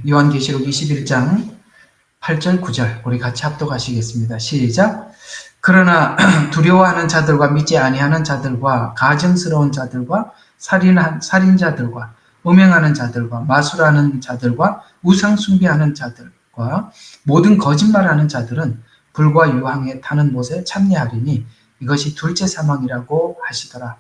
요한계시록 21장 8절 9절 우리 같이 합독하시겠습니다. 시작. 그러나 두려워하는 자들과 믿지 아니하는 자들과 가증스러운 자들과 살인자들과 음행하는 자들과 마술하는 자들과 우상 숭배하는 자들과 모든 거짓말하는 자들은 불과 유황에 타는 못에 참여하리니 이것이 둘째 사망이라고 하시더라.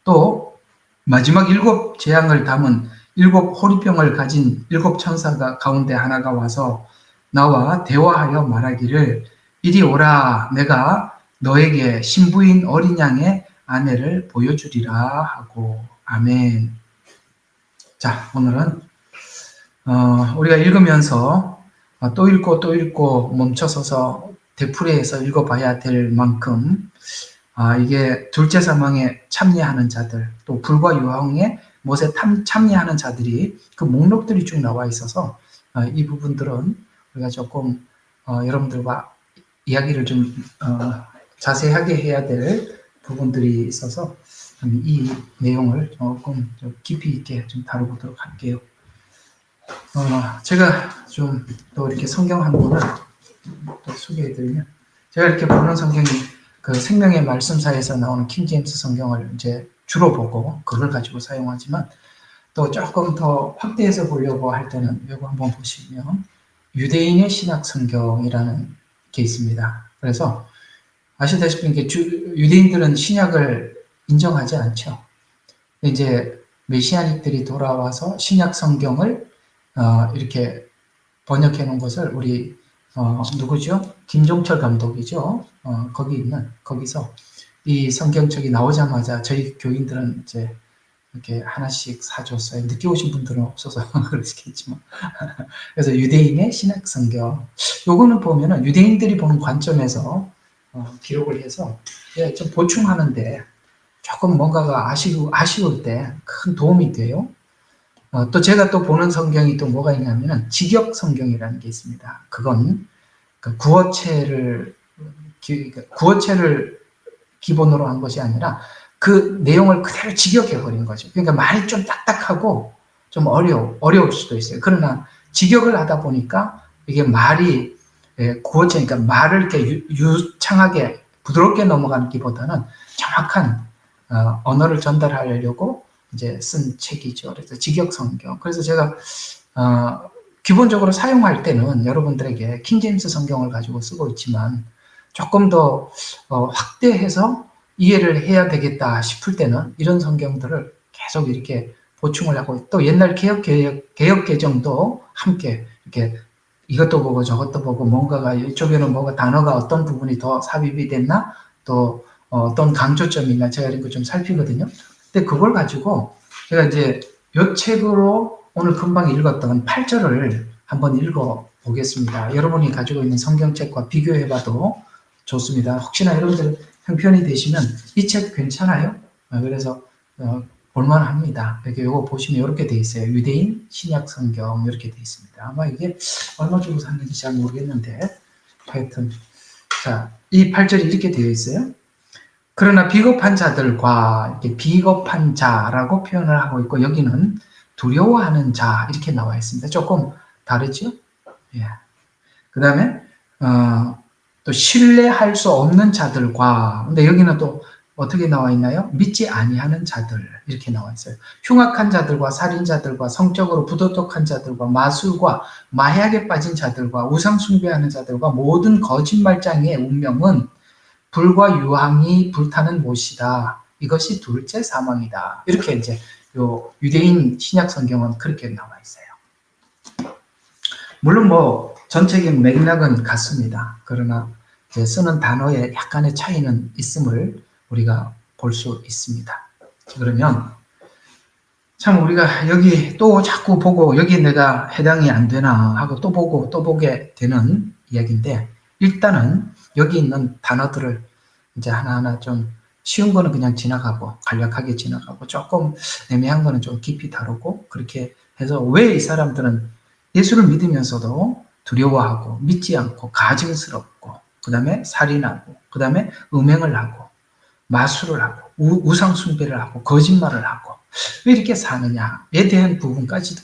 또 마지막 7 재앙을 담은 7 호리병을 가진 7 천사가 가운데 하나가 와서 나와 대화하여 말하기를 이리 오라, 내가 너에게 신부인 어린 양의 아내를 보여주리라 하고. 아멘. 자, 오늘은 우리가 읽으면서 또 읽고 또 읽고 멈춰서서 되풀이해서 읽어봐야 될 만큼 이게 둘째 사망에 참여하는 자들, 또 불과 유황의 못에 참여하는 자들이 그 목록들이 쭉 나와 있어서 이 부분들은 우리가 조금 여러분들과 이야기를 좀 자세하게 해야 될 부분들이 있어서 이 내용을 조금 깊이 있게 좀 다뤄보도록 할게요. 제가 좀 또 이렇게 성경 한 권을 또 소개해드리면, 제가 이렇게 보는 성경이 그 생명의 말씀사에서 나오는 킹제임스 성경을 이제 주로 보고 그걸 가지고 사용하지만, 또 조금 더 확대해서 보려고 할 때는 이거 한번 보시면 유대인의 신약 성경이라는 게 있습니다. 그래서 아시다시피 유대인들은 신약을 인정하지 않죠. 이제 메시아닉들이 돌아와서 신약 성경을 이렇게 번역해 놓은 것을 우리 누구죠? 김종철 감독이죠. 거기서 이 성경책이 나오자마자 저희 교인들은 이제 이렇게 하나씩 사줬어요. 늦게 오신 분들은 없어서 그렇겠지만. 그래서 유대인의 신약 성경. 요거는 보면은 유대인들이 보는 관점에서 기록을 해서 좀 보충하는데 조금 뭔가가 아쉬울 때 큰 도움이 돼요. 또 제가 또 보는 성경이 또 뭐가 있냐면은 직역 성경이라는 게 있습니다. 그건 구어체를 기본으로 한 것이 아니라 그 내용을 그대로 직역해버린 거죠. 그러니까 말이 좀 딱딱하고 좀 어려울 수도 있어요. 그러나 직역을 하다 보니까 이게 말이 구어체니까 말을 이렇게 유창하게 부드럽게 넘어가기보다는 정확한 언어를 전달하려고 이제 쓴 책이죠. 그래서 직역 성경. 그래서 제가 기본적으로 사용할 때는 여러분들에게 킹제임스 성경을 가지고 쓰고 있지만 조금 더 확대해서 이해를 해야 되겠다 싶을 때는 이런 성경들을 계속 이렇게 보충을 하고, 또 옛날 개역 개정도 함께 이렇게 이것도 보고 저것도 보고 뭔가가 이쪽에는 뭐가 단어가 어떤 부분이 더 삽입이 됐나, 또 어떤 강조점이 있나 제가 이런 거 좀 살피거든요. 근데 그걸 가지고 제가 이제 이 책으로 오늘 금방 읽었던 8절을 한번 읽어 보겠습니다. 여러분이 가지고 있는 성경책과 비교해봐도 좋습니다. 혹시나 여러분들 형편이 되시면 이 책 괜찮아요? 그래서 볼만합니다. 이렇게 요거 보시면 이렇게 돼 있어요. 유대인 신약 성경 이렇게 돼 있습니다. 아마 이게 얼마 주고 샀는지 잘 모르겠는데 하여튼 자, 이 8절이 이렇게 되어 있어요. 그러나 비겁한 자들과 이렇게 비겁한 자라고 표현을 하고 있고, 여기는 두려워하는 자 이렇게 나와 있습니다. 조금 다르죠? 예. 그 다음에 또 신뢰할 수 없는 자들과, 근데 여기는 또 어떻게 나와 있나요? 믿지 아니하는 자들 이렇게 나와 있어요. 흉악한 자들과 살인자들과 성적으로 부도덕한 자들과 마술과 마약에 빠진 자들과 우상 숭배하는 자들과 모든 거짓말장애의 운명은 불과 유황이 불타는 못이다. 이것이 둘째 사망이다. 이렇게 이제 요 유대인 신약 성경은 그렇게 나와 있어요. 물론 뭐 전체적인 맥락은 같습니다. 그러나 이제 쓰는 단어에 약간의 차이는 있음을 우리가 볼 수 있습니다. 그러면 참 우리가 여기 또 자꾸 보고 여기 내가 해당이 안 되나 하고 또 보고 또 보게 되는 이야기인데, 일단은 여기 있는 단어들을 이제 하나하나 좀 쉬운 거는 그냥 지나가고 간략하게 지나가고 조금 애매한 거는 좀 깊이 다루고, 그렇게 해서 왜 이 사람들은 예수를 믿으면서도 두려워하고 믿지 않고 가증스럽고 그 다음에 살인하고 그 다음에 음행을 하고 마술을 하고 우상 숭배를 하고 거짓말을 하고 왜 이렇게 사느냐에 대한 부분까지도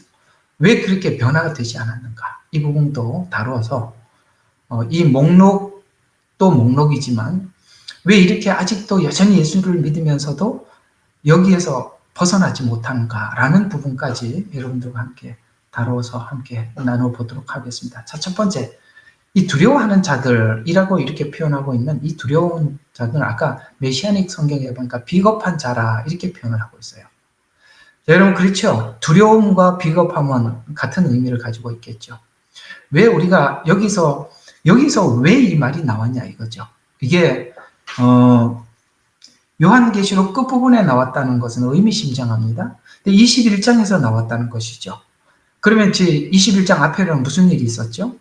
왜 그렇게 변화가 되지 않았는가? 이 부분도 다루어서 이 목록도 목록이지만 왜 이렇게 아직도 여전히 예수를 믿으면서도 여기에서 벗어나지 못하는가라는 부분까지 여러분들과 함께 다루어서 함께 나눠보도록 하겠습니다. 자, 첫 번째, 이 두려워하는 자들이라고 이렇게 표현하고 있는 이 두려운 자들은 아까 메시아닉 성경에 보니까 비겁한 자라 이렇게 표현을 하고 있어요. 여러분 그렇죠? 두려움과 비겁함은 같은 의미를 가지고 있겠죠. 왜 우리가 여기서 왜 이 말이 나왔냐 이거죠. 이게 요한계시록 끝부분에 나왔다는 것은 의미심장합니다. 21장에서 나왔다는 것이죠. 그러면 21장 앞에는 무슨 일이 있었죠?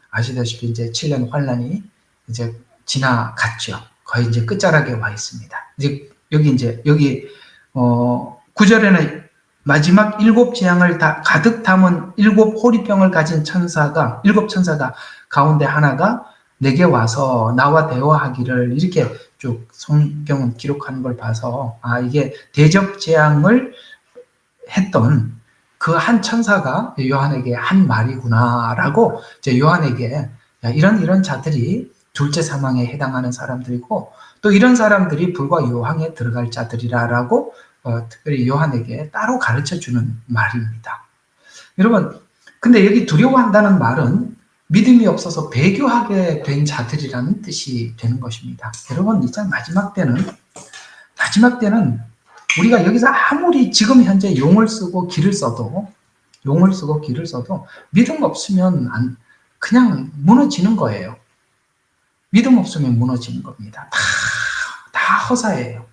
아시다시피 이제 7년 환란이 이제 지나갔죠. 거의 이제 끝자락에 와 있습니다. 이제 여기 9절에는 마지막 7재앙을 다 가득 담은 7 호리병을 가진 천사가 7 천사가 가운데 하나가 내게 와서 나와 대화하기를 이렇게 쭉 성경은 기록하는 걸 봐서 이게 대접 재앙을 했던 그 한 천사가 요한에게 한 말이구나라고 이제 요한에게 이런 자들이 둘째 사망에 해당하는 사람들이고 또 이런 사람들이 불과 요항에 들어갈 자들이라라고 특별히 요한에게 따로 가르쳐주는 말입니다. 여러분, 근데 여기 두려워한다는 말은 믿음이 없어서 배교하게 된 자들이라는 뜻이 되는 것입니다. 여러분, 이제 마지막 때는 우리가 여기서 아무리 지금 현재 용을 쓰고 길을 써도 믿음 없으면 그냥 무너지는 거예요. 믿음 없으면 무너지는 겁니다. 다 허사예요.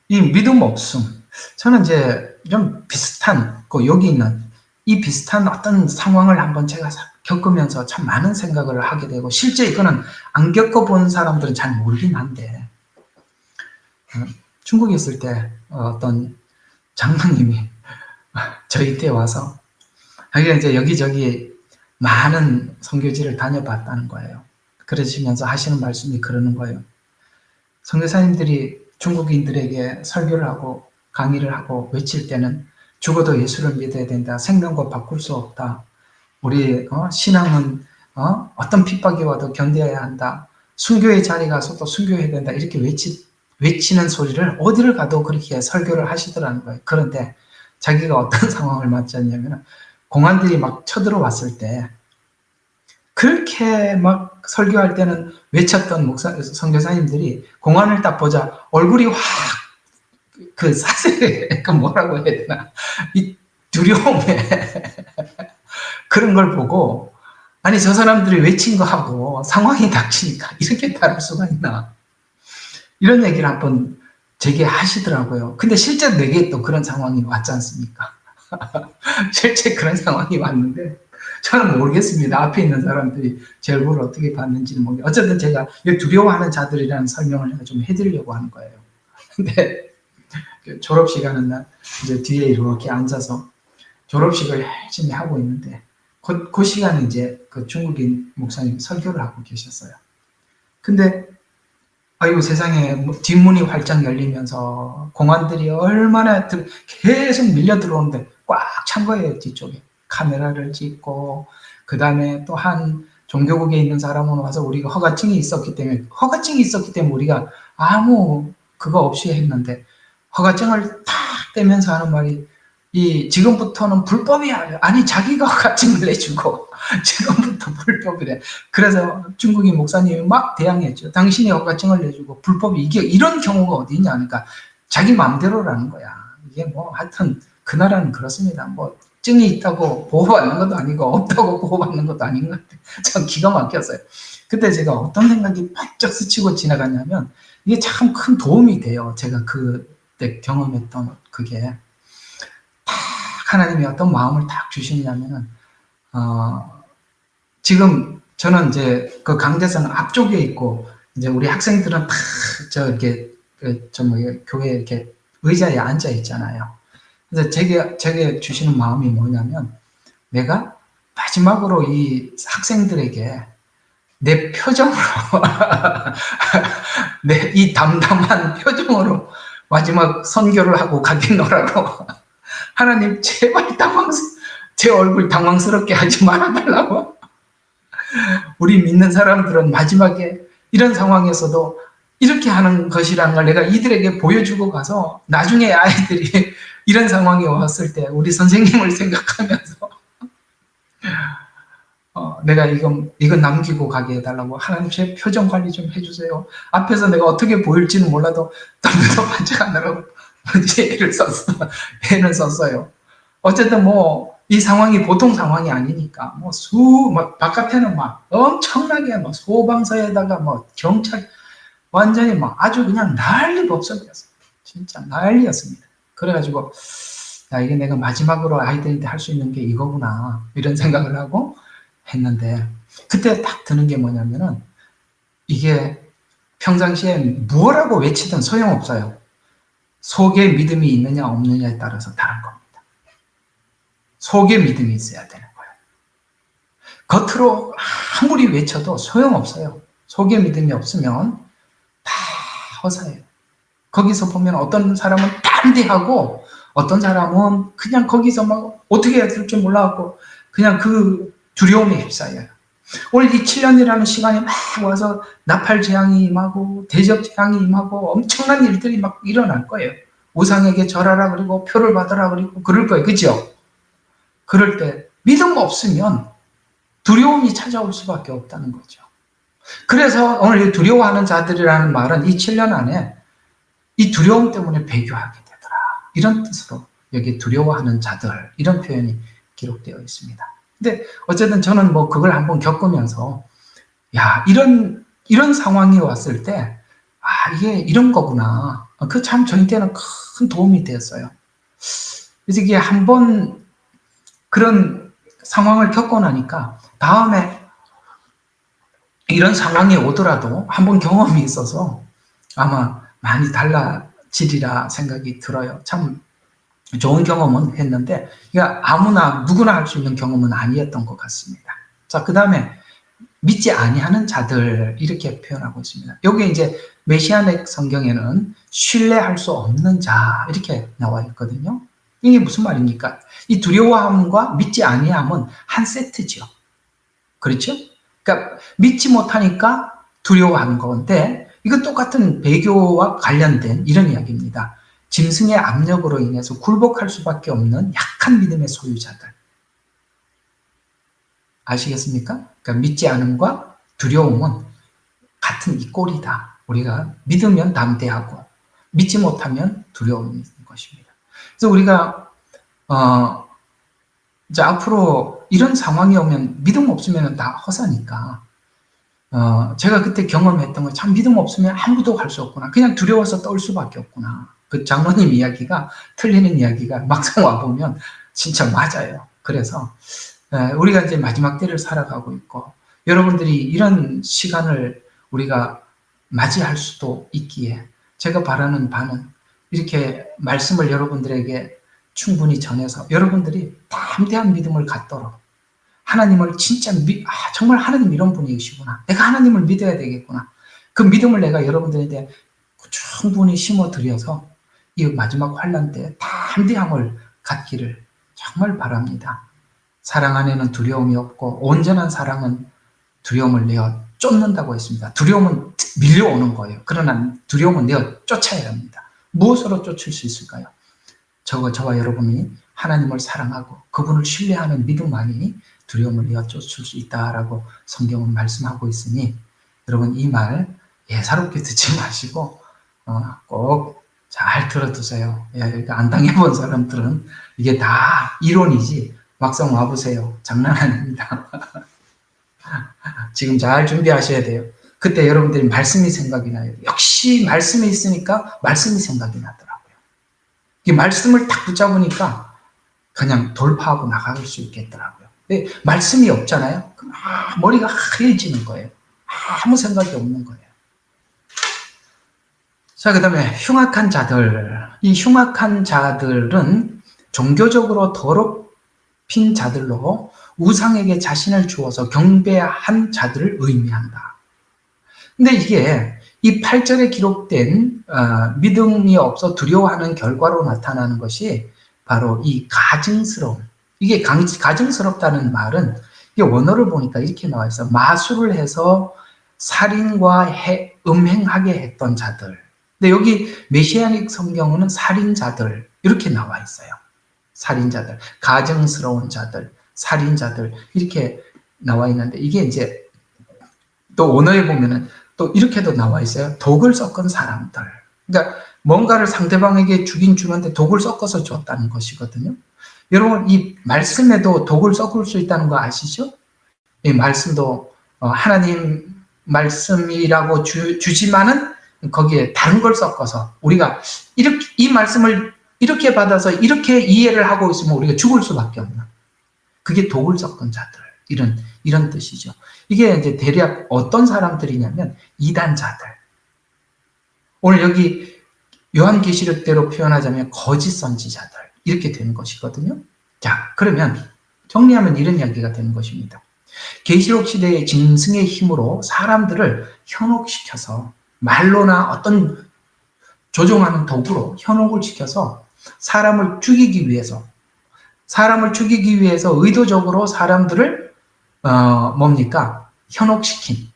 이 믿음 없음. 저는 이제 좀 비슷한, 여기 있는 이 비슷한 어떤 상황을 한번 제가 겪으면서 참 많은 생각을 하게 되고, 실제 이거는 안 겪어본 사람들은 잘 모르긴 한데, 중국에 있을 때 어떤 장로님이 저희 때 와서, 자기가 이제 여기저기 많은 선교지를 다녀봤다는 거예요. 그러시면서 하시는 말씀이 그러는 거예요. 선교사님들이 중국인들에게 설교를 하고 강의를 하고 외칠 때는 죽어도 예수를 믿어야 된다. 생명과 바꿀 수 없다. 우리 신앙은 어떤 핍박이 와도 견뎌야 한다. 순교의 자리에 가서도 순교해야 된다. 이렇게 외치는 소리를 어디를 가도 그렇게 설교를 하시더라는 거예요. 그런데 자기가 어떤 상황을 맞았냐면 공안들이 막 쳐들어왔을 때 그렇게 막 설교할 때는 외쳤던 선교사님들이 공안을 딱 보자 얼굴이 확 사슬에 뭐라고 해야 되나 이 두려움에 그런 걸 보고 아니 저 사람들이 외친 거 하고 상황이 닥치니까 이렇게 다를 수가 있나 이런 얘기를 한번 제게 하시더라고요. 근데 실제 내게 또 그런 상황이 왔지 않습니까? 실제 그런 상황이 왔는데 저는 모르겠습니다. 앞에 있는 사람들이 제 얼굴을 어떻게 봤는지는 모르겠어요. 어쨌든 제가 두려워하는 자들이라는 설명을 좀 해드리려고 하는 거예요. 근데 졸업식 하는 날 이제 뒤에 이렇게 앉아서 졸업식을 열심히 하고 있는데 그 시간에 이제 그 중국인 목사님 설교를 하고 계셨어요. 근데 아이고 세상에 뒷문이 활짝 열리면서 공안들이 얼마나 계속 밀려 들어오는데 꽉 찬 거예요. 뒤쪽에 카메라를 찍고 그 다음에 또 한 종교국에 있는 사람은 와서 우리가 허가증이 있었기 때문에 우리가 아무 그거 없이 했는데 허가증을 탁 떼면서 하는 말이 지금부터는 불법이야. 아니 자기가 허가증을 내주고 지금부터 불법이래. 그래서 중국인 목사님이 막 대항했죠. 당신이 허가증을 내주고 불법이 이게 이런 경우가 어디 있냐 하니까 자기 마음대로라는 거야. 이게 뭐 하여튼 그 나라는 그렇습니다. 뭐 증이 있다고 보호받는 것도 아니고 없다고 보호받는 것도 아닌 것 같아요. 참 기가 막혔어요. 그때 제가 어떤 생각이 번쩍 스치고 지나갔냐면 이게 참 큰 도움이 돼요. 제가 그때 경험했던 그게 딱 하나님이 어떤 마음을 딱 주시냐면은 지금 저는 이제 그 강대선 앞쪽에 있고 이제 우리 학생들은 다 이렇게 교회 이렇게 의자에 앉아 있잖아요. 그래서 제게 주시는 마음이 뭐냐면 내가 마지막으로 이 학생들에게 내 표정으로 이 담담한 표정으로 마지막 선교를 하고 가겠노라고 하나님 제발 제 얼굴 당황스럽게 하지 말아달라고. 우리 믿는 사람들은 마지막에 이런 상황에서도 이렇게 하는 것이라는 걸 내가 이들에게 보여주고 가서 나중에 아이들이 이런 상황이 왔을 때 우리 선생님을 생각하면서 내가 이건 남기고 가게 해달라고. 하나님 제 표정 관리 좀 해주세요. 앞에서 내가 어떻게 보일지는 몰라도 떨면서 반짝하느라고 애는 썼어요. 어쨌든 이 상황이 보통 상황이 아니니까 바깥에는 막 엄청나게 소방서에다가 경찰 완전히 아주 그냥 난리법석이었어요. 진짜 난리였습니다. 그래가지고 이게 내가 마지막으로 아이들한테 할 수 있는 게 이거구나 이런 생각을 하고 했는데, 그때 딱 드는 게 뭐냐면은 이게 평상시에 뭐라고 외치든 소용없어요. 속에 믿음이 있느냐 없느냐에 따라서 다른 겁니다. 속에 믿음이 있어야 되는 거예요. 겉으로 아무리 외쳐도 소용없어요. 속에 믿음이 없으면 다 허사예요. 거기서 보면 어떤 사람은 담대하고 어떤 사람은 그냥 거기서 어떻게 해야 될지 몰라갖고 그냥 그 두려움에 휩싸여요. 오늘 이 7년이라는 시간이 막 와서 나팔 재앙이 임하고 대적 재앙이 임하고 엄청난 일들이 막 일어날 거예요. 우상에게 절하라 그리고 표를 받으라 그리고 그럴 거예요. 그죠? 그럴 때 믿음 없으면 두려움이 찾아올 수밖에 없다는 거죠. 그래서 오늘 두려워하는 자들이라는 말은 이 7년 안에 이 두려움 때문에 배교하게 되더라. 이런 뜻으로 여기 두려워하는 자들 이런 표현이 기록되어 있습니다. 근데 어쨌든 저는 그걸 한번 겪으면서 이런 상황이 왔을 때 이게 이런 거구나. 그 참 저한테는 큰 도움이 되었어요. 그래서 이게 한번 그런 상황을 겪고 나니까 다음에 이런 상황이 오더라도 한번 경험이 있어서 아마 많이 달라지리라 생각이 들어요. 참 좋은 경험은 했는데 아무나 누구나 할 수 있는 경험은 아니었던 것 같습니다. 자, 그 다음에 믿지 아니하는 자들 이렇게 표현하고 있습니다. 여기 이제 메시아닉 성경에는 신뢰할 수 없는 자 이렇게 나와 있거든요. 이게 무슨 말입니까? 이 두려워함과 믿지 아니함은 한 세트죠. 그렇죠? 그러니까 믿지 못하니까 두려워하는 건데 이건 똑같은 배교와 관련된 이런 이야기입니다. 짐승의 압력으로 인해서 굴복할 수밖에 없는 약한 믿음의 소유자들. 아시겠습니까? 그러니까 믿지 않음과 두려움은 같은 이 꼴이다. 우리가 믿으면 담대하고 믿지 못하면 두려움이 있는 것입니다. 그래서 우리가 이제 앞으로 이런 상황이 오면 믿음 없으면 다 허사니까 제가 그때 경험했던 거 참 믿음 없으면 아무도 할 수 없구나. 그냥 두려워서 떨 수밖에 없구나. 그 장로님 이야기가 틀리는 이야기가 막상 와보면 진짜 맞아요. 그래서 우리가 이제 마지막 때를 살아가고 있고 여러분들이 이런 시간을 우리가 맞이할 수도 있기에 제가 바라는 바는 이렇게 말씀을 여러분들에게 충분히 전해서 여러분들이 담대한 믿음을 갖도록 하나님을 진짜 정말 하나님 이런 분이시구나. 내가 하나님을 믿어야 되겠구나. 그 믿음을 내가 여러분들한테 충분히 심어드려서 이 마지막 환난 때 담대함을 갖기를 정말 바랍니다. 사랑 안에는 두려움이 없고 온전한 사랑은 두려움을 내어 쫓는다고 했습니다. 두려움은 밀려오는 거예요. 그러나 두려움은 내어 쫓아야 합니다. 무엇으로 쫓을 수 있을까요? 저와 여러분이 하나님을 사랑하고 그분을 신뢰하는 믿음만이 두려움을 내어 쫓을 수 있다라고 성경은 말씀하고 있으니 여러분 이 말 예사롭게 듣지 마시고 꼭 잘 들어두세요. 안 당해본 사람들은 이게 다 이론이지 막상 와보세요. 장난 아닙니다. 지금 잘 준비하셔야 돼요. 그때 여러분들이 말씀이 생각이 나요. 역시 말씀이 있으니까 말씀이 생각이 나더라고요. 이 말씀을 딱 붙잡으니까 그냥 돌파하고 나갈 수 있겠더라고요. 말씀이 없잖아요. 그럼 머리가 하얘지는 거예요. 아무 생각이 없는 거예요. 자, 그 다음에 흉악한 자들. 이 흉악한 자들은 종교적으로 더럽힌 자들로 우상에게 자신을 주어서 경배한 자들을 의미한다. 근데 이게 이 8절에 기록된 믿음이 없어 두려워하는 결과로 나타나는 것이 바로 이 가증스러움. 이게 가증스럽다는 말은 이게 원어를 보니까 이렇게 나와 있어요. 마술을 해서 살인과 음행하게 했던 자들. 근데 여기 메시아닉 성경은 살인자들 이렇게 나와 있어요. 살인자들, 가증스러운 자들, 살인자들 이렇게 나와 있는데 이게 이제 또 원어에 보면은 또 이렇게도 나와 있어요. 독을 섞은 사람들. 그러니까 뭔가를 상대방에게 주긴 주는데 독을 섞어서 줬다는 것이거든요. 여러분 이 말씀에도 독을 섞을 수 있다는 거 아시죠? 이 말씀도 하나님 말씀이라고 주지만은 거기에 다른 걸 섞어서 우리가 이렇게 이 말씀을 이렇게 받아서 이렇게 이해를 하고 있으면 우리가 죽을 수밖에 없는 그게 독을 섞은 자들 이런 뜻이죠. 이게 이제 대략 어떤 사람들이냐면 이단자들. 오늘 여기 요한계시록대로 표현하자면 거짓 선지자들 이렇게 되는 것이거든요. 자, 그러면 정리하면 이런 이야기가 되는 것입니다. 계시록 시대의 짐승의 힘으로 사람들을 현혹시켜서 말로나 어떤 조종하는 도구로 현혹을 시켜서 사람을 죽이기 위해서 의도적으로 사람들을 현혹시킨.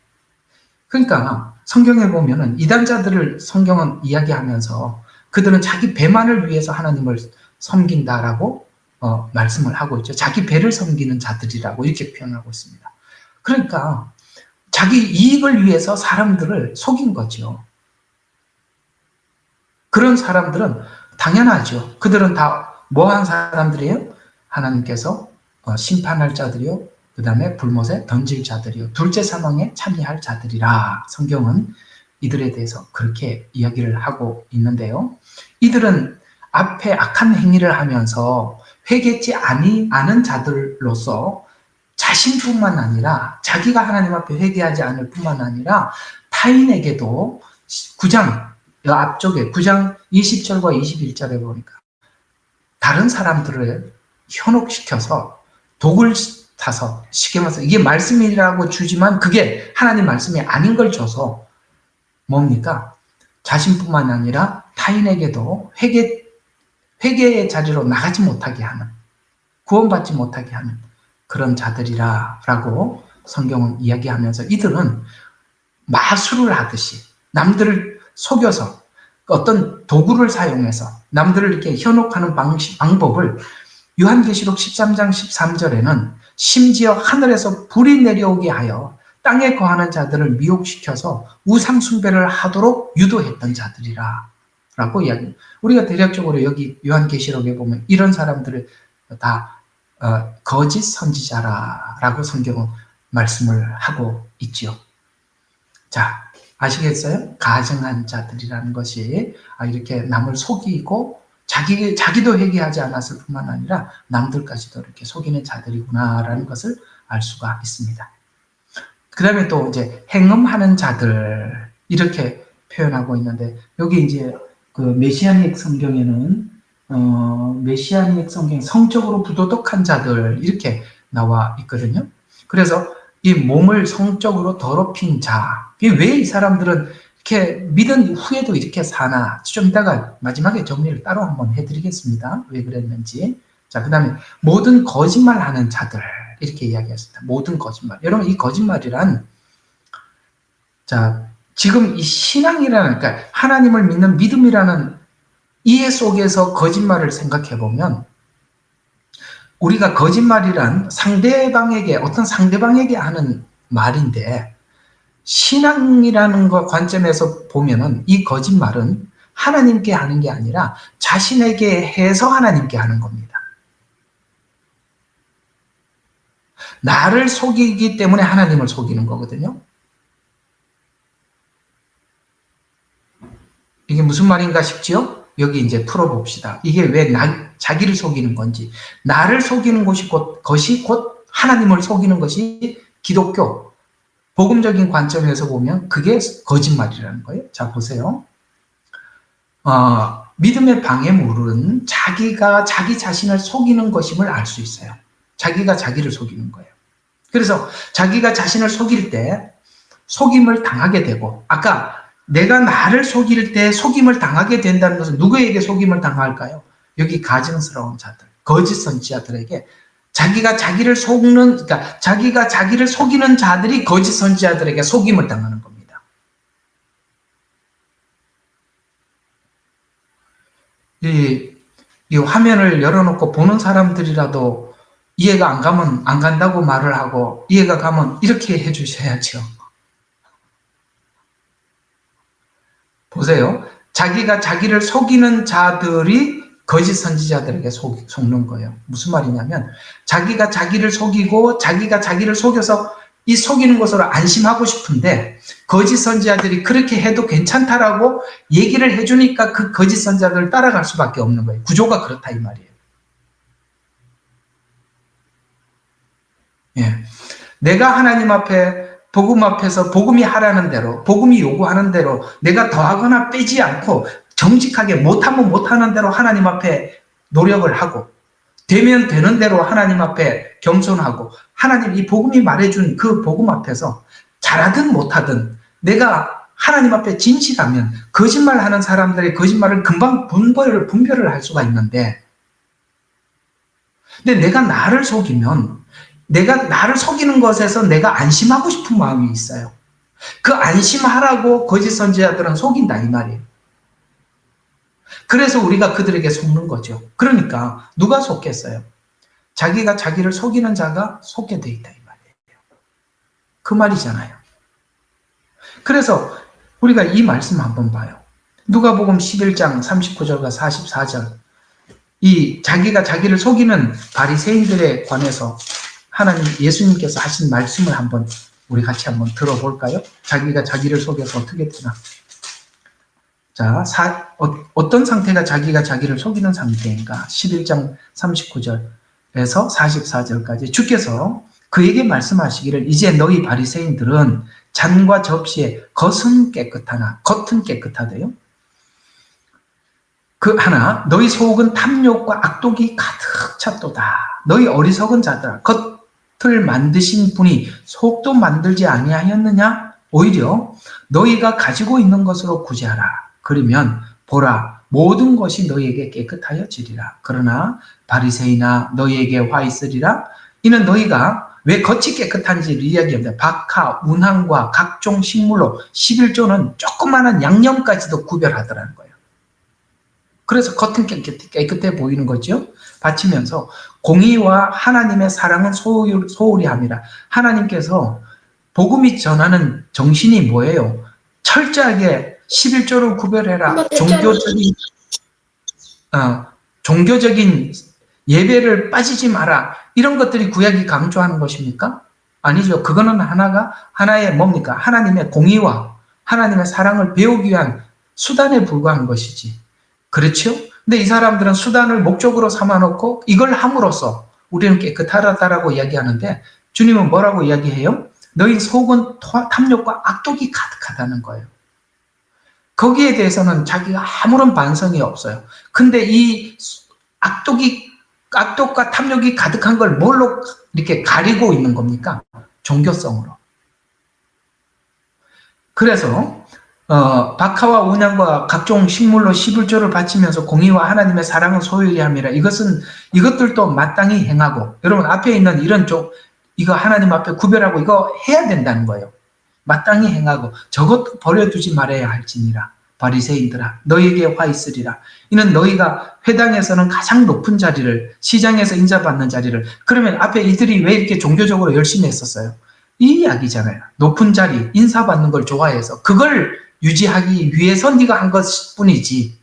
그러니까 성경에 보면은 이단자들을 성경은 이야기하면서 그들은 자기 배만을 위해서 하나님을 섬긴다라고 말씀을 하고 있죠. 자기 배를 섬기는 자들이라고 이렇게 표현하고 있습니다. 그러니까 자기 이익을 위해서 사람들을 속인 거죠. 그런 사람들은 당연하죠. 그들은 다 뭐한 사람들이에요? 하나님께서 심판할 자들이요. 그 다음에 불못에 던질 자들이요. 둘째 사망에 참여할 자들이라 성경은 이들에 대해서 그렇게 이야기를 하고 있는데요. 이들은 앞에 악한 행위를 하면서 회개치 않은 자들로서 자신뿐만 아니라 자기가 하나님 앞에 회개하지 않을 뿐만 아니라 타인에게도 9장 앞쪽에 9장 20절과 21절에 보니까 다른 사람들을 현혹시켜서 독을 타서 쉽게 말해서 이게 말씀이라고 주지만 그게 하나님 말씀이 아닌 걸 줘서 뭡니까? 자신뿐만 아니라 타인에게도 회개의 자리로 나가지 못하게 하는 구원받지 못하게 하는 그런 자들이라고 성경은 이야기하면서 이들은 마술을 하듯이 남들을 속여서 어떤 도구를 사용해서 남들을 이렇게 현혹하는 방법을 요한계시록 13장 13절에는 심지어 하늘에서 불이 내려오게 하여 땅에 거하는 자들을 미혹시켜서 우상 숭배를 하도록 유도했던 자들이라 라고 이야기합니다. 우리가 대략적으로 여기 요한계시록에 보면 이런 사람들을 다 거짓 선지자라고 성경은 말씀을 하고 있죠. 자, 아시겠어요? 가증한 자들이라는 것이 이렇게 남을 속이고 자기도 회개하지 않았을 뿐만 아니라 남들까지도 이렇게 속이는 자들이구나라는 것을 알 수가 있습니다. 그 다음에 또 이제 행음하는 자들 이렇게 표현하고 있는데 여기 이제 그 메시아닉 성경에는 메시아닉 성경 성적으로 부도덕한 자들 이렇게 나와 있거든요. 그래서 이 몸을 성적으로 더럽힌 자. 왜 이 사람들은 이렇게 믿은 후에도 이렇게 사나? 좀 이따가 마지막에 정리를 따로 한번 해드리겠습니다. 왜 그랬는지. 자, 그 다음에 모든 거짓말 하는 자들. 이렇게 이야기했습니다. 모든 거짓말. 여러분, 이 거짓말이란, 자, 지금 이 신앙이라는, 그러니까 하나님을 믿는 믿음이라는 이해 속에서 거짓말을 생각해 보면, 우리가 거짓말이란 어떤 상대방에게 하는 말인데, 신앙이라는 것 관점에서 보면은 이 거짓말은 하나님께 하는 게 아니라 자신에게 해서 하나님께 하는 겁니다. 나를 속이기 때문에 하나님을 속이는 거거든요. 이게 무슨 말인가 싶지요? 여기 이제 풀어봅시다. 이게 왜 자기를 속이는 건지. 나를 속이는 것이 곧 하나님을 속이는 것이 기독교, 복음적인 관점에서 보면 그게 거짓말이라는 거예요. 자, 보세요. 믿음의 방해물은 자기가 자기 자신을 속이는 것임을 알 수 있어요. 자기가 자기를 속이는 거예요. 그래서 자기가 자신을 속일 때 속임을 당하게 되고, 아까 내가 나를 속일 때 속임을 당하게 된다는 것은 누구에게 속임을 당할까요? 여기 가증스러운 자들, 거짓 선지자들에게 자기가 자기를 속는, 그러니까 자기가 자기를 속이는 자들이 거짓 선지자들에게 속임을 당하는 겁니다. 이 화면을 열어놓고 보는 사람들이라도 이해가 안 가면 안 간다고 말을 하고, 이해가 가면 이렇게 해주셔야죠. 보세요. 자기가 자기를 속이는 자들이 거짓 선지자들에게 속는 거예요. 무슨 말이냐면 자기가 자기를 속이고 자기가 자기를 속여서 이 속이는 것으로 안심하고 싶은데 거짓 선지자들이 그렇게 해도 괜찮다라고 얘기를 해주니까 그 거짓 선지자들을 따라갈 수밖에 없는 거예요. 구조가 그렇다 이 말이에요. 예. 내가 하나님 앞에 복음 앞에서 복음이 하라는 대로, 복음이 요구하는 대로 내가 더하거나 빼지 않고 정직하게 못하면 못하는 대로 하나님 앞에 노력을 하고, 되면 되는 대로 하나님 앞에 겸손하고, 하나님 이 복음이 말해준 그 복음 앞에서 잘하든 못하든 내가 하나님 앞에 진실하면 거짓말하는 사람들의 거짓말을 금방 분별을 할 수가 있는데, 근데 내가 나를 속이면 내가 나를 속이는 것에서 내가 안심하고 싶은 마음이 있어요. 그 안심하라고 거짓 선지자들은 속인다 이 말이에요. 그래서 우리가 그들에게 속는 거죠. 그러니까 누가 속겠어요? 자기가 자기를 속이는 자가 속게 돼 있다 이 말이에요. 그 말이잖아요. 그래서 우리가 이 말씀 한번 봐요. 누가복음 11장 39절과 44절. 이 자기가 자기를 속이는 바리새인들에 관해서 하나님 예수님께서 하신 말씀을 한번 우리 같이 한번 들어볼까요? 자기가 자기를 속여서 어떻게 되나? 자, 어떤 상태가 자기가 자기를 속이는 상태인가? 11장 39절에서 44절까지 주께서 그에게 말씀하시기를 이제 너희 바리새인들은 잔과 접시에 겉은 깨끗하나 겉은 깨끗하대요. 그 하나 너희 속은 탐욕과 악독이 가득 찼도다. 너희 어리석은 자들아 겉을 만드신 분이 속도 만들지 아니하였느냐? 오히려 너희가 가지고 있는 것으로 구제하라. 그러면 보라 모든 것이 너희에게 깨끗하여지리라. 그러나 바리새인아 너희에게 화 있으리라. 이는 너희가 왜 겉이 깨끗한지를 이야기합니다. 박하, 운항과 각종 식물로 11조는 조그마한 양념까지도 구별하더라는 거예요. 그래서 겉은 깨끗해 보이는 거죠. 바치면서 공의와 하나님의 사랑은 소홀히 함이라. 하나님께서 복음이 전하는 정신이 뭐예요? 철저하게 11조를 구별해라. 종교적인 예배를 빠지지 마라. 이런 것들이 구약이 강조하는 것입니까? 아니죠. 그거는 하나의 뭡니까? 하나님의 공의와 하나님의 사랑을 배우기 위한 수단에 불과한 것이지. 그렇죠? 근데 이 사람들은 수단을 목적으로 삼아놓고 이걸 함으로써 우리는 깨끗하다라고 이야기하는데 주님은 뭐라고 이야기해요? 너희 속은 탐욕과 악독이 가득하다는 거예요. 거기에 대해서는 자기가 아무런 반성이 없어요. 근데 이 악독과 탐욕이 가득한 걸 뭘로 이렇게 가리고 있는 겁니까? 종교성으로. 그래서 박하와 운양과 각종 식물로 11조를 바치면서 공의와 하나님의 사랑을 소유히 함이라. 이것들도 마땅히 행하고, 여러분 앞에 있는 이런 이거 하나님 앞에 구별하고 이거 해야 된다는 거예요. 마땅히 행하고 저것도 버려두지 말아야 할지니라. 바리새인들아 너희에게 화 있으리라. 이는 너희가 회당에서는 가장 높은 자리를, 시장에서 인자받는 자리를. 그러면 앞에 이들이 왜 이렇게 종교적으로 열심히 했었어요? 이 이야기잖아요. 높은 자리, 인사받는 걸 좋아해서 그걸 유지하기 위해서 네가 한 것뿐이지.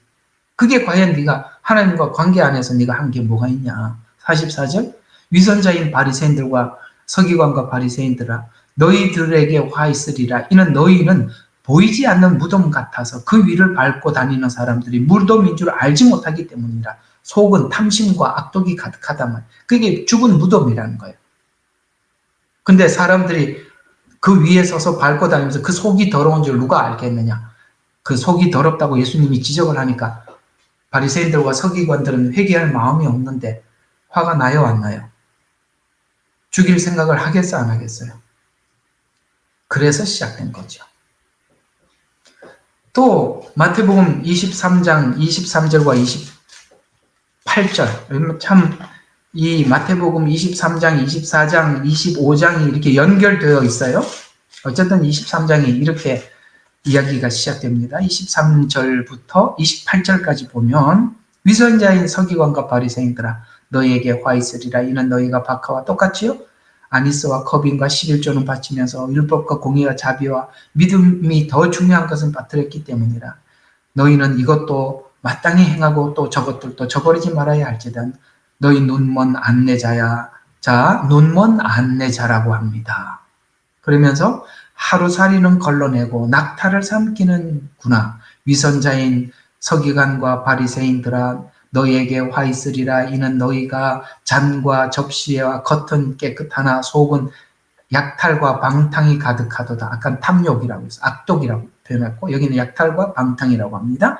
그게 과연 네가 하나님과 관계 안에서 네가 한 게 뭐가 있냐. 44절 위선자인 바리새인들과 서기관과 바리새인들아 너희들에게 화 있으리라. 이는 너희는 보이지 않는 무덤 같아서 그 위를 밟고 다니는 사람들이 무덤인 줄 알지 못하기 때문이라. 속은 탐심과 악독이 가득하다만 그게 죽은 무덤이라는 거예요. 근데 사람들이 그 위에 서서 밟고 다니면서 그 속이 더러운 줄 누가 알겠느냐. 그 속이 더럽다고 예수님이 지적을 하니까 바리새인들과 서기관들은 회개할 마음이 없는데 화가 나요 안 나요? 죽일 생각을 하겠어 안 하겠어요? 그래서 시작된 거죠. 또 마태복음 23장 23절과 28절. 참, 이 마태복음 23장, 24장, 25장이 이렇게 연결되어 있어요. 어쨌든 23장이 이렇게 이야기가 시작됩니다. 23절부터 28절까지 보면 위선자인 서기관과 바리새인들아 너희에게 화 있으리라. 이는 너희가 박하와 똑같지요? 아니스와 거빈과 11조는 바치면서 율법과 공의와 자비와 믿음이 더 중요한 것은 빠뜨렸기 때문이라. 너희는 이것도 마땅히 행하고 또 저것들도 저버리지 말아야 할지든 너희 눈먼 안내자야. 자, 눈먼 안내자라고 합니다. 그러면서 하루살이는 걸러내고 낙타를 삼키는구나. 위선자인 서기관과 바리새인들아 너희에게 화 있으리라. 이는 너희가 잔과 접시와 겉은 깨끗하나 속은 약탈과 방탕이 가득하도다. 아까 탐욕이라고 해서 악독이라고 표현했고 여기는 약탈과 방탕이라고 합니다.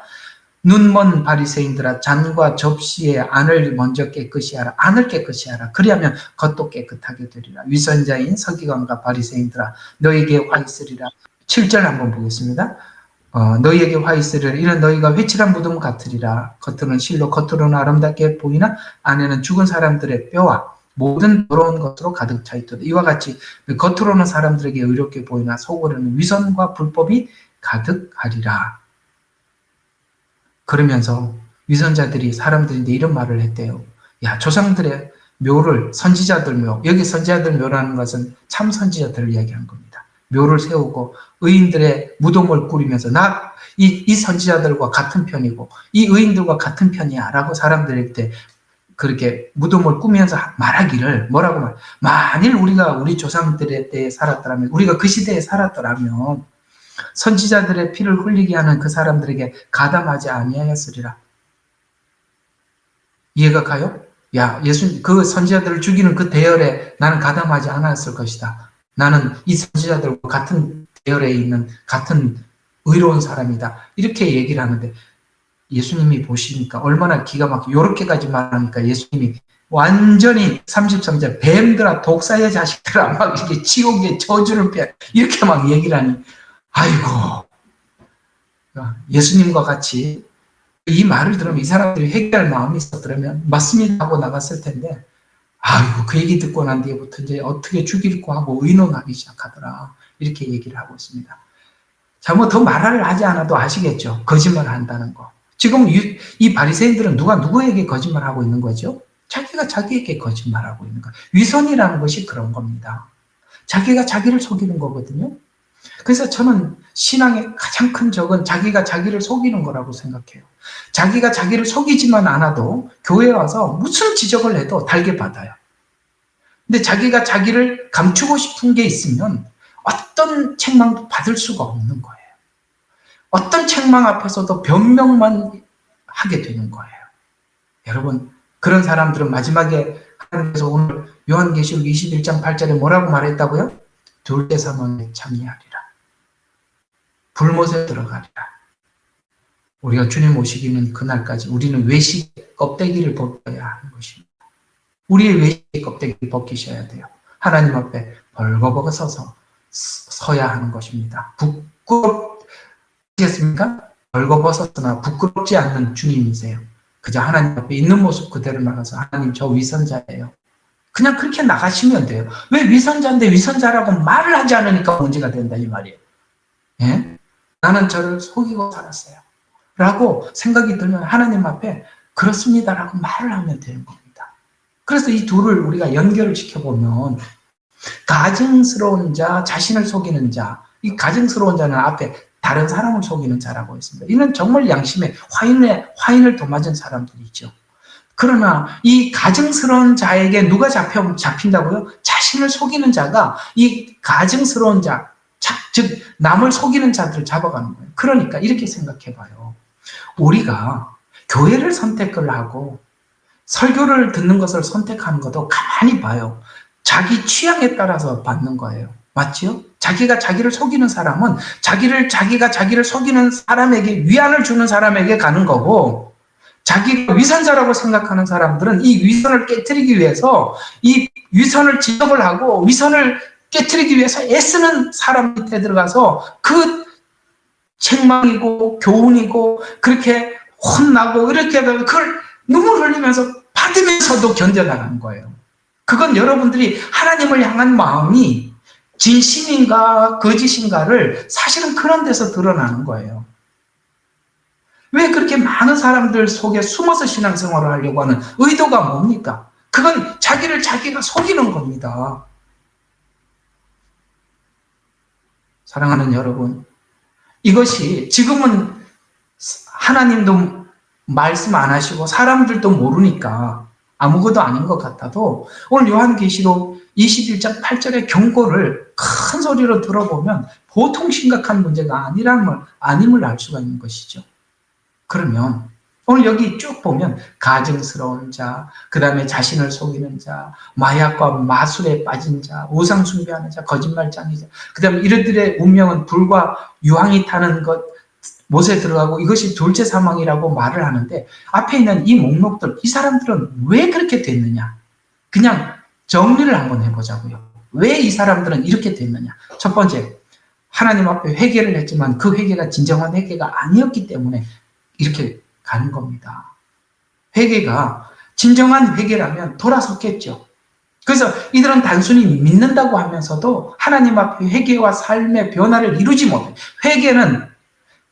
눈먼 바리새인들아 잔과 접시의 안을 먼저 깨끗이 하라. 안을 깨끗이 하라. 그리하면 겉도 깨끗하게 되리라. 위선자인 서기관과 바리새인들아 너희에게 화 있으리라. 7절 한번 보겠습니다. 너희에게 화 있으리라. 이는 너희가 회칠한 무덤 같으리라. 겉으로는 실로 겉으로는 아름답게 보이나 안에는 죽은 사람들의 뼈와 모든 더러운 것으로 가득 차 있도다. 이와 같이 겉으로는 사람들에게 의롭게 보이나 속으로는 위선과 불법이 가득하리라. 그러면서 위선자들이 사람들인데 이런 말을 했대요. 야, 조상들의 묘를 선지자들 묘, 여기 선지자들 묘라는 것은 참 선지자들을 이야기한 겁니다. 묘를 세우고 의인들의 무덤을 꾸리면서 이 선지자들과 같은 편이고 이 의인들과 같은 편이야 라고 사람들한테 그렇게 무덤을 꾸면서 말하기를 뭐라고 말? 만일 우리가 우리 조상들의 때에 살았더라면 우리가 그 시대에 살았더라면 선지자들의 피를 흘리게 하는 그 사람들에게 가담하지 아니하였으리라. 이해가 가요? 야, 그 선지자들을 죽이는 그 대열에 나는 가담하지 않았을 것이다. 나는 이 선지자들과 같은 대열에 있는 같은 의로운 사람이다. 이렇게 얘기를 하는데 예수님이 보시니까 얼마나 기가 막히게 이렇게까지 말하니까 예수님이 완전히 33절 뱀들아 독사의 자식들아 막 이렇게 지옥의 저주를 빼 이렇게 막 얘기를 하니 아이고 예수님과 같이 이 말을 들으면 이 사람들이 회개할 마음이 있었더라면 맞습니다 하고 나갔을 텐데 아이고 그 얘기 듣고 난 뒤에부터 이제 어떻게 죽일까 하고 의논하기 시작하더라 이렇게 얘기를 하고 있습니다. 자, 뭐 더 말을 하지 않아도 아시겠죠. 거짓말을 한다는 거. 지금 이 바리새인들은 누가 누구에게 거짓말하고 있는 거죠? 자기가 자기에게 거짓말하고 있는 거예요. 위선이라는 것이 그런 겁니다. 자기가 자기를 속이는 거거든요. 그래서 저는 신앙의 가장 큰 적은 자기가 자기를 속이는 거라고 생각해요. 자기가 자기를 속이지만 않아도 교회에 와서 무슨 지적을 해도 달게 받아요. 근데 자기가 자기를 감추고 싶은 게 있으면 어떤 책망도 받을 수가 없는 거예요. 어떤 책망 앞에서도 변명만 하게 되는 거예요. 여러분, 그런 사람들은 마지막에 하나님께서 오늘 요한계시록 21장 8절에 뭐라고 말했다고요? 둘째 사망에 참여하리라. 불못에 들어가리라. 우리가 주님 오시기는 그날까지 우리는 외식 껍데기를 벗겨야 하는 것입니다. 우리의 외식 껍데기를 벗기셔야 돼요. 하나님 앞에 벌거벗어 서야 하는 것입니다. 부끄럽겠습니까? 벌거벗었으나 부끄럽지 않는 주님이세요. 그저 하나님 앞에 있는 모습 그대로 나가서 하나님 저 위선자예요. 그냥 그렇게 나가시면 돼요. 왜 위선자인데 위선자라고 말을 하지 않으니까 문제가 된다 이 말이에요. 예? 나는 저를 속이고 살았어요. 라고 생각이 들면 하나님 앞에 그렇습니다라고 말을 하면 되는 겁니다. 그래서 이 둘을 우리가 연결을 시켜보면 가증스러운 자, 자신을 속이는 자, 이 가증스러운 자는 앞에 다른 사람을 속이는 자라고 했습니다. 이는 정말 양심에 화인을 도맞은 사람들이죠. 그러나 이 가증스러운 자에게 누가 잡힌다고요? 자신을 속이는 자가 이 가증스러운 자, 즉 남을 속이는 자들을 잡아가는 거예요. 그러니까 이렇게 생각해봐요. 우리가 교회를 선택을 하고 설교를 듣는 것을 선택하는 것도 가만히 봐요. 자기 취향에 따라서 받는 거예요. 맞지요? 자기가 자기를 속이는 사람은 자기가 자기를 속이는 사람에게 위안을 주는 사람에게 가는 거고 자기가 위선자라고 생각하는 사람들은 이 위선을 깨트리기 위해서 이 위선을 지적을 하고 위선을 깨트리기 위해서 애쓰는 사람 밑에 들어가서 그 책망이고 교훈이고 그렇게 혼나고 이렇게 그걸 눈물 흘리면서 받으면서도 견뎌나가는 거예요. 그건 여러분들이 하나님을 향한 마음이 진심인가 거짓인가를 사실은 그런 데서 드러나는 거예요. 왜 그렇게 많은 사람들 속에 숨어서 신앙생활을 하려고 하는 의도가 뭡니까? 그건 자기를 자기가 속이는 겁니다. 사랑하는 여러분, 이것이 지금은 하나님도 말씀 안 하시고 사람들도 모르니까 아무것도 아닌 것 같아도 오늘 요한계시록 21장 8절의 경고를 큰 소리로 들어보면 보통 심각한 문제가 아님을 알 수가 있는 것이죠. 그러면 오늘 여기 쭉 보면 가증스러운 자, 그 다음에 자신을 속이는 자, 마약과 마술에 빠진 자, 우상 숭배하는 자, 거짓말장이자, 그 다음에 이들의 운명은 불과 유황이 타는 것, 못에 들어가고 이것이 둘째 사망이라고 말을 하는데 앞에 있는 이 목록들, 이 사람들은 왜 그렇게 됐느냐? 그냥 정리를 한번 해보자고요. 왜 이 사람들은 이렇게 됐느냐? 첫 번째, 하나님 앞에 회개를 했지만 그 회개가 진정한 회개가 아니었기 때문에 이렇게 가는 겁니다. 회개가 진정한 회개라면 돌아섰겠죠. 그래서 이들은 단순히 믿는다고 하면서도 하나님 앞에 회개와 삶의 변화를 이루지 못해. 회개는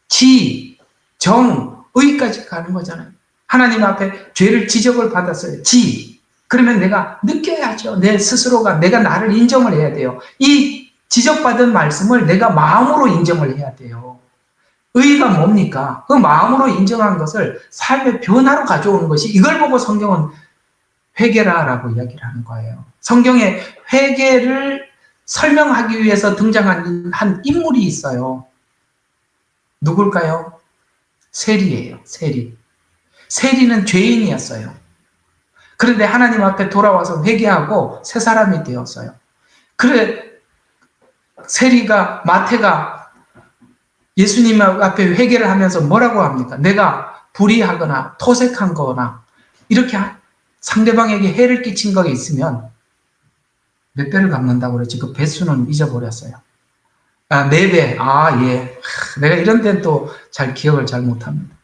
지, 정, 의까지 가는 거잖아요. 하나님 앞에 죄를 지적을 받았어요. 지. 그러면 내가 느껴야죠. 내 스스로가 내가 나를 인정을 해야 돼요. 이 지적받은 말씀을 내가 마음으로 인정을 해야 돼요. 의가 뭡니까? 그 마음으로 인정한 것을 삶의 변화로 가져오는 것이 이걸 보고 성경은 회개라라고 이야기를 하는 거예요. 성경에 회개를 설명하기 위해서 등장한 한 인물이 있어요. 누굴까요? 세리예요. 세리. 세리는 죄인이었어요. 그런데 하나님 앞에 돌아와서 회개하고 새 사람이 되었어요. 그래 세리가 마태가 예수님 앞에 회개를 하면서 뭐라고 합니까? 내가 불의하거나 토색한 거나 이렇게 상대방에게 해를 끼친 것이 있으면 몇 배를 갚는다고 그러지? 그 배수는 잊어버렸어요. 아, 4배. 아, 예. 내가 이런 데는 또 잘 기억을 잘 못합니다.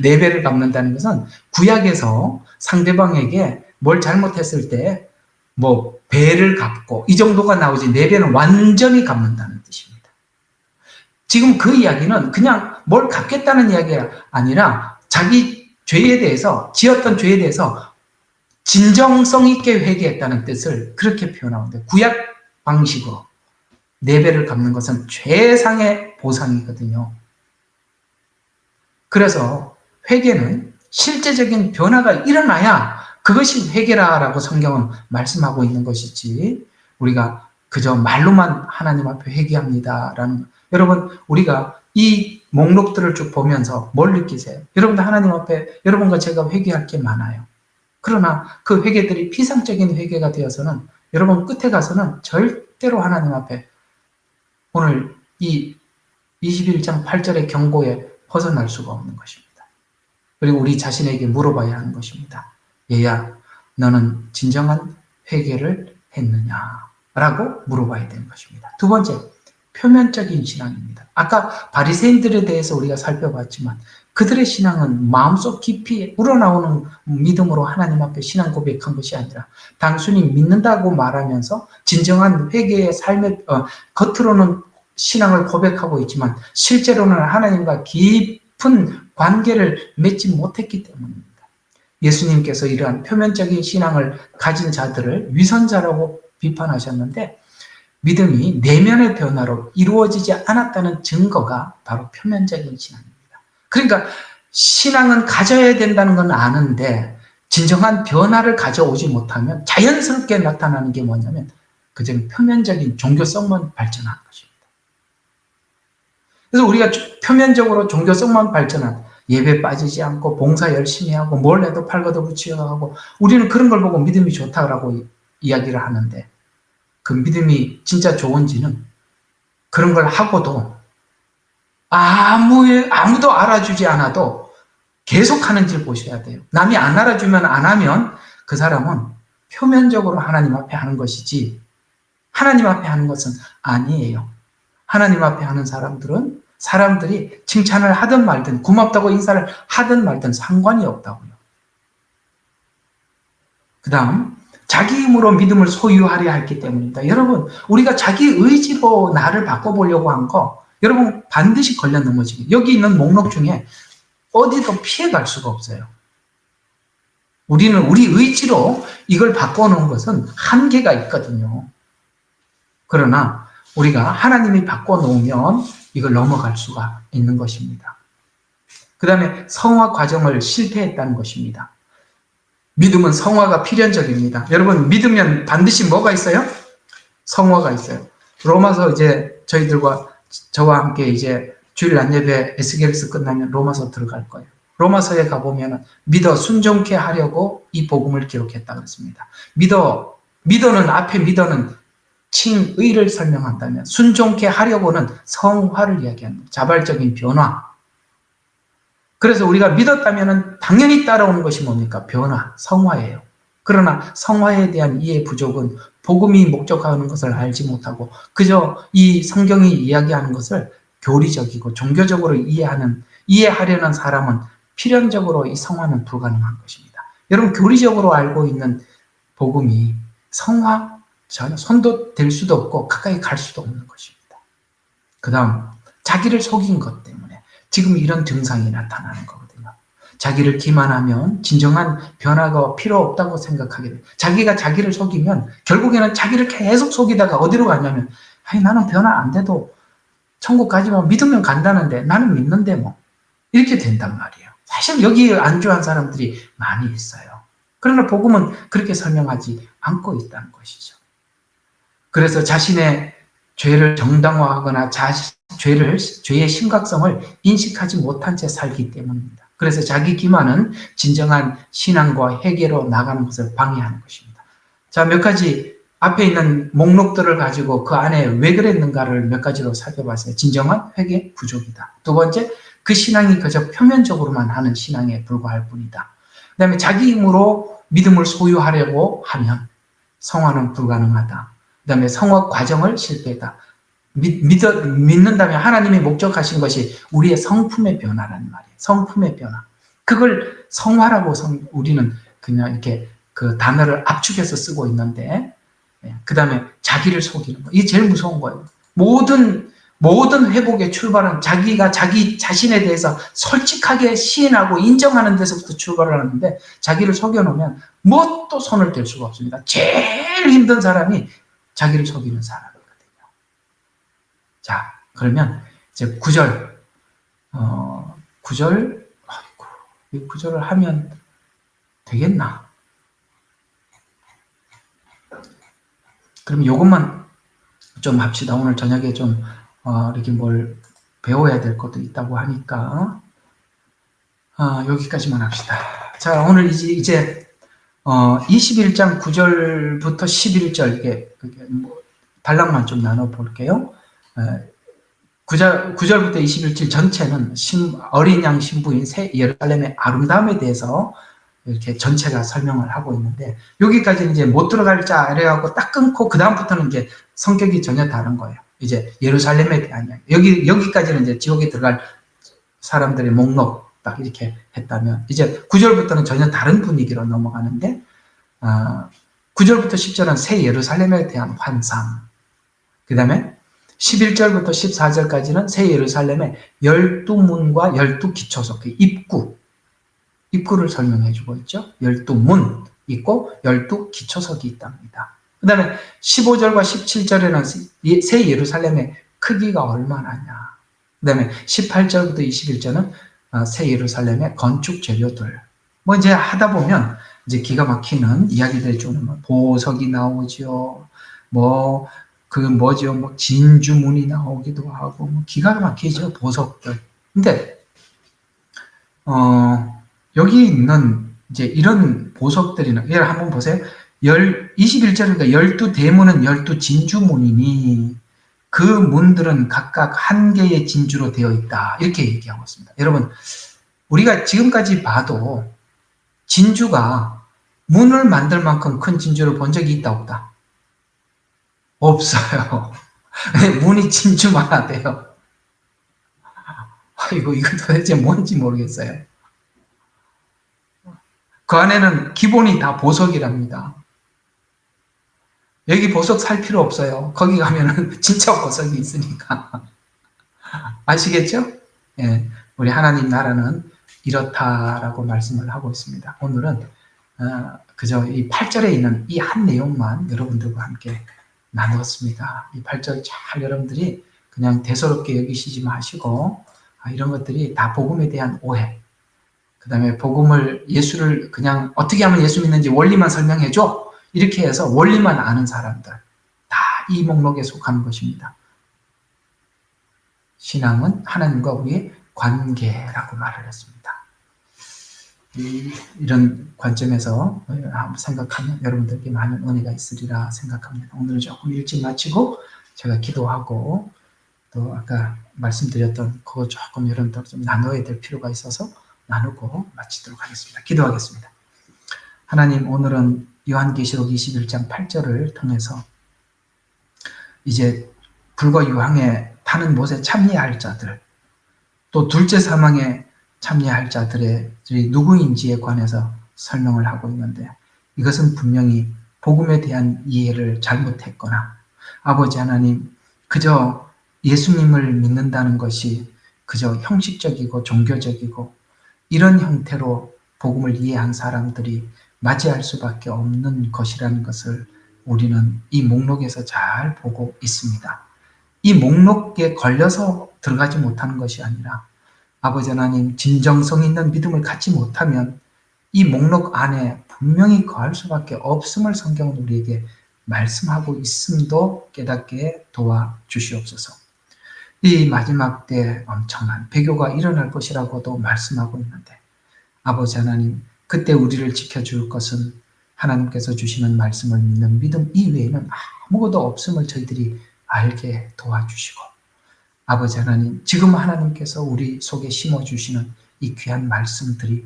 4배를 갚는다는 것은 구약에서 상대방에게 뭘 잘못했을 때 뭐 배를 갚고 이 정도가 나오지 4배는 완전히 갚는다는 뜻입니다. 지금 그 이야기는 그냥 뭘 갚겠다는 이야기가 아니라 자기 죄에 대해서, 지었던 죄에 대해서 진정성 있게 회개했다는 뜻을 그렇게 표현하는데 구약 방식으로 4배를 갚는 것은 최상의 보상이거든요. 그래서 회개는 실제적인 변화가 일어나야 그것이 회개라라고 성경은 말씀하고 있는 것이지 우리가 그저 말로만 하나님 앞에 회개합니다라는 여러분 우리가 이 목록들을 쭉 보면서 뭘 느끼세요? 여러분들 하나님 앞에 여러분과 제가 회개할 게 많아요. 그러나 그 회개들이 피상적인 회개가 되어서는 여러분 끝에 가서는 절대로 하나님 앞에 오늘 이 21장 8절의 경고에 벗어날 수가 없는 것입니다. 그리고 우리 자신에게 물어봐야 하는 것입니다. 얘야, 너는 진정한 회개를 했느냐? 라고 물어봐야 되는 것입니다. 두 번째, 표면적인 신앙입니다. 아까 바리새인들에 대해서 우리가 살펴봤지만 그들의 신앙은 마음속 깊이 우러나오는 믿음으로 하나님 앞에 신앙 고백한 것이 아니라 단순히 믿는다고 말하면서 진정한 회개의 삶의 겉으로는 신앙을 고백하고 있지만 실제로는 하나님과 깊은 관계를 맺지 못했기 때문입니다. 예수님께서 이러한 표면적인 신앙을 가진 자들을 위선자라고 비판하셨는데 믿음이 내면의 변화로 이루어지지 않았다는 증거가 바로 표면적인 신앙입니다. 그러니까 신앙은 가져야 된다는 건 아는데 진정한 변화를 가져오지 못하면 자연스럽게 나타나는 게 뭐냐면 그저 표면적인 종교성만 발전한 것입니다. 그래서 우리가 표면적으로 종교성만 발전한 예배 빠지지 않고 봉사 열심히 하고 뭘 해도 팔거도 붙이고 하고 우리는 그런 걸 보고 믿음이 좋다라고 이야기를 하는데 그 믿음이 진짜 좋은지는 그런 걸 하고도 아무도 알아주지 않아도 계속 하는지를 보셔야 돼요. 남이 안 알아주면 안 하면 그 사람은 표면적으로 하나님 앞에 하는 것이지 하나님 앞에 하는 것은 아니에요. 하나님 앞에 하는 사람들이 칭찬을 하든 말든 고맙다고 인사를 하든 말든 상관이 없다고요. 그 다음, 자기 힘으로 믿음을 소유하려 했기 때문입니다. 여러분, 우리가 자기 의지로 나를 바꿔보려고 한 거, 여러분 반드시 걸려 넘어지게. 여기 있는 목록 중에 어디도 피해갈 수가 없어요. 우리는 우리 의지로 이걸 바꿔놓은 것은 한계가 있거든요. 그러나 우리가 하나님이 바꿔놓으면 이걸 넘어갈 수가 있는 것입니다. 그 다음에 성화 과정을 실패했다는 것입니다. 믿음은 성화가 필연적입니다. 여러분, 믿으면 반드시 뭐가 있어요? 성화가 있어요. 로마서 이제 저희들과 저와 함께 이제 주일 낮 예배 에스겔서 끝나면 로마서 들어갈 거예요. 로마서에 가보면 믿어 순종케 하려고 이 복음을 기록했다 그랬습니다. 믿어는 앞에 믿어는 칭의를 설명한다면 순종케 하려고는 성화를 이야기하는 자발적인 변화. 그래서 우리가 믿었다면 당연히 따라오는 것이 뭡니까? 변화, 성화예요. 그러나 성화에 대한 이해 부족은 복음이 목적하는 것을 알지 못하고 그저 이 성경이 이야기하는 것을 교리적이고 종교적으로 이해하려는 사람은 필연적으로 이 성화는 불가능한 것입니다. 여러분, 교리적으로 알고 있는 복음이 성화, 전혀 손도 댈 수도 없고 가까이 갈 수도 없는 것입니다. 그 다음, 자기를 속인 것 때문에 지금 이런 증상이 나타나는 거거든요. 자기를 기만하면 진정한 변화가 필요 없다고 생각하게 돼요. 자기가 자기를 속이면 결국에는 자기를 계속 속이다가 어디로 가냐면 아니 나는 변화 안 돼도 천국 가지만 믿으면 간다는데 나는 믿는데 뭐 이렇게 된단 말이에요. 사실 여기에 안주한 사람들이 많이 있어요. 그러나 복음은 그렇게 설명하지 않고 있다는 것이죠. 그래서 자신의 죄를 정당화하거나 죄의 심각성을 인식하지 못한 채 살기 때문입니다. 그래서 자기 기만은 진정한 신앙과 회개로 나가는 것을 방해하는 것입니다. 자, 몇 가지 앞에 있는 목록들을 가지고 그 안에 왜 그랬는가를 몇 가지로 살펴봤어요. 진정한 회개 부족이다. 두 번째, 그 신앙이 그저 표면적으로만 하는 신앙에 불과할 뿐이다. 그 다음에 자기 힘으로 믿음을 소유하려고 하면 성화는 불가능하다. 그 다음에 성화 과정을 실패했다. 믿는다면 하나님이 목적하신 것이 우리의 성품의 변화라는 말이에요. 성품의 변화. 그걸 성화라고 우리는 그냥 이렇게 그 단어를 압축해서 쓰고 있는데, 그 다음에 자기를 속이는 거. 이게 제일 무서운 거예요. 모든 회복의 출발은 자기가 자기 자신에 대해서 솔직하게 시인하고 인정하는 데서부터 출발을 하는데 자기를 속여놓으면 뭣도 손을 댈 수가 없습니다. 제일 힘든 사람이 자기를 속이는 사람이거든요. 자, 그러면 이제 9절, 아이고, 이 9절을 하면 되겠나? 그럼 이것만 좀 합시다. 오늘 저녁에 좀 이렇게 뭘 배워야 될 것도 있다고 하니까 여기까지만 합시다. 자, 오늘 이제 21장 9절부터 11절 이게 단락만 좀 나눠볼게요. 9절부터 21절 전체는 어린 양 신부인 새 예루살렘의 아름다움에 대해서 이렇게 전체가 설명을 하고 있는데 여기까지는 이제 못 들어갈 자 이래갖고 딱 끊고 그 다음부터는 이제 성격이 전혀 다른 거예요. 이제 예루살렘에 대한 이야기. 여기까지는 이제 지옥에 들어갈 사람들의 목록 딱 이렇게 했다면 이제 9절부터는 전혀 다른 분위기로 넘어가는데 9절부터 10절은 새 예루살렘에 대한 환상. 그 다음에 11절부터 14절까지는 새 예루살렘의 12문과 12기초석, 그 입구를 설명해 주고 있죠. 12문 있고 12기초석이 있답니다. 그 다음에 15절과 17절에는 새 예루살렘의 크기가 얼마나냐. 그 다음에 18절부터 21절은 새 예루살렘의 건축 재료들. 뭐 이제 하다 보면 이제 기가 막히는 이야기들 좀 보석이 나오죠. 뭐 진주문이 나오기도 하고 기가 막히죠, 보석들. 근데 여기 있는 이제 이런 보석들이나 얘를 한번 보세요. 21절이니까 12대문은 12진주문이니 그 문들은 각각 한 개의 진주로 되어 있다. 이렇게 얘기하고 있습니다. 여러분, 우리가 지금까지 봐도 진주가 문을 만들 만큼 큰 진주를 본 적이 있다 없다? 없어요. 문이 진주만 하대요. 아이고, 이거 도대체 뭔지 모르겠어요. 그 안에는 기본이 다 보석이랍니다. 여기 보석 살 필요 없어요. 거기 가면은 진짜 보석이 있으니까. 아시겠죠? 예, 우리 하나님 나라는 이렇다라고 말씀을 하고 있습니다. 오늘은 그저 이 8절에 있는 이 한 내용만 여러분들과 함께 나누었습니다. 이 8절 잘 여러분들이 그냥 대수롭게 여기시지 마시고 이런 것들이 다 복음에 대한 오해, 그 다음에 예수를 그냥 어떻게 하면 예수 믿는지 원리만 설명해줘, 이렇게 해서 원리만 아는 사람들, 다 이 목록에 속하는 것입니다. 신앙은 하나님과 우리의 관계라고 말을 했습니다. 이런 관점에서 한번 생각하면 여러분들께 많은 은혜가 있으리라 생각합니다. 오늘은 조금 일찍 마치고 제가 기도하고 또 아까 말씀드렸던 그거 조금 여러분들 좀 나눠야 될 필요가 있어서 나누고 마치도록 하겠습니다. 기도하겠습니다. 하나님, 오늘은 요한계시록 21장 8절을 통해서 이제 불과 유황에 타는 못에 참여할 자들, 또 둘째 사망에 참여할 자들이 누구인지에 관해서 설명을 하고 있는데, 이것은 분명히 복음에 대한 이해를 잘못했거나 아버지 하나님, 그저 예수님을 믿는다는 것이 그저 형식적이고 종교적이고 이런 형태로 복음을 이해한 사람들이 맞이할 수밖에 없는 것이라는 것을 우리는 이 목록에서 잘 보고 있습니다. 이 목록에 걸려서 들어가지 못하는 것이 아니라 아버지 하나님, 진정성 있는 믿음을 갖지 못하면 이 목록 안에 분명히 거할 수밖에 없음을 성경은 우리에게 말씀하고 있음도 깨닫게 도와주시옵소서. 이 마지막 때 엄청난 배교가 일어날 것이라고도 말씀하고 있는데, 아버지 하나님, 그때 우리를 지켜줄 것은 하나님께서 주시는 말씀을 믿는 믿음 이외에는 아무것도 없음을 저희들이 알게 도와주시고, 아버지 하나님, 지금 하나님께서 우리 속에 심어주시는 이 귀한 말씀들이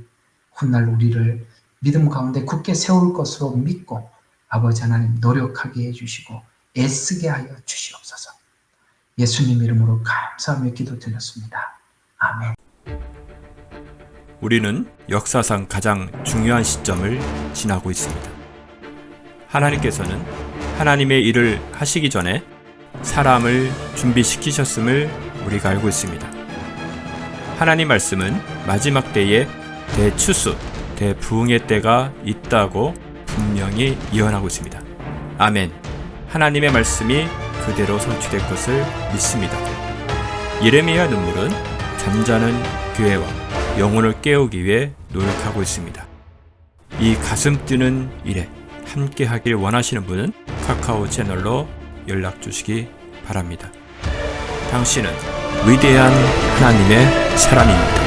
훗날 우리를 믿음 가운데 굳게 세울 것으로 믿고 아버지 하나님 노력하게 해주시고 애쓰게 하여 주시옵소서. 예수님 이름으로 감사하며 기도드렸습니다. 아멘. 우리는 역사상 가장 중요한 시점을 지나고 있습니다. 하나님께서는 하나님의 일을 하시기 전에 사람을 준비시키셨음을 우리가 알고 있습니다. 하나님 말씀은 마지막 때에 대추수, 대부흥의 때가 있다고 분명히 예언하고 있습니다. 아멘. 하나님의 말씀이 그대로 성취될 것을 믿습니다. 예레미야 눈물은 잠자는 교회와 영혼을 깨우기 위해 노력하고 있습니다. 이 가슴 뛰는 일에 함께 하길 원하시는 분은 카카오 채널로 연락 주시기 바랍니다. 당신은 위대한 하나님의 사람입니다.